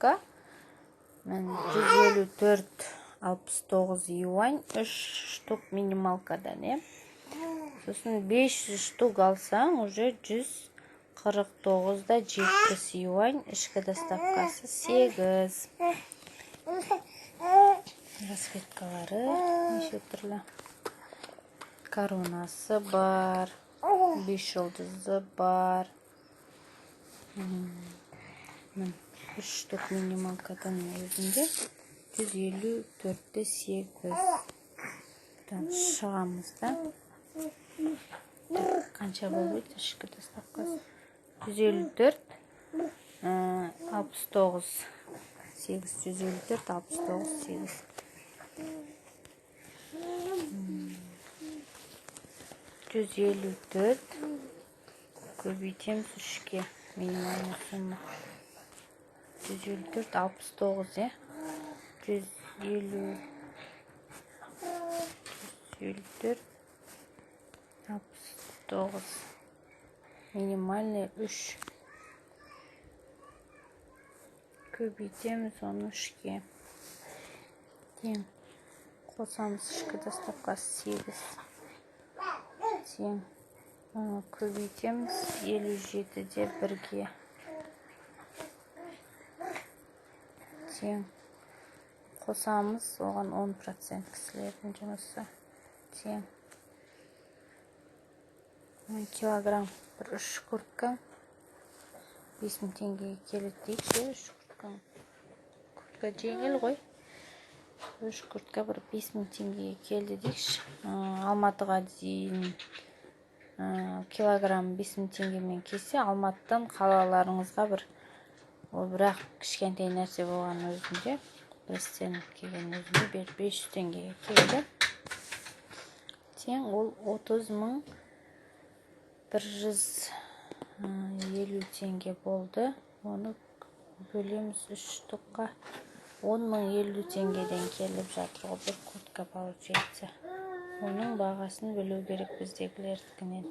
доставка. 154,69 юань, 3 штук минималкадан, е. Сосын 500 штук алсаң, уже 149,70 юань, ішкі доставкасы 8. Расцветкалары неше түрлі. Коронасы бар, 5 жұлдызы бар. 3 штук минималкадан өзінде 154,8. Шығамыз да. Қанша болып еді ішкі доставкасы? 154, 69, 8. 154, 69, 8. Көбейтеміз 3-ке. Минимальный сумма. 154, 69, е. 154, 69. Минимальный 3. Көбейтеміз оны 3-ке. Тең. Қосамыз ішкі доставкасы 8. Тең. Көбейтеміз 57-де 1-ге. Тең. Қосамыз оған 10% кісілердің жұмысы. Тең. Килограмм бір 3 куртка 5000 теңгеге келеді дейікші. 3 куртка. Куртка жеңіл ғой. 3 куртка бір 5000 теңгеге келді дейікші. Алматыға дейін килограмм 5000 теңгемен келсе, Алматыдан қалаларыңызға бірақ кішкентай нәрсе болған өзінде, Бресттен келген өзінде 500 теңгеге келді. Тең ол 30.150 теңге болды. Оны бөлеміз 3 штукқа 10.050 теңгеден келіп жатыр ғой бір куртка получается. Оның бағасын білу керек біздегілердікінен.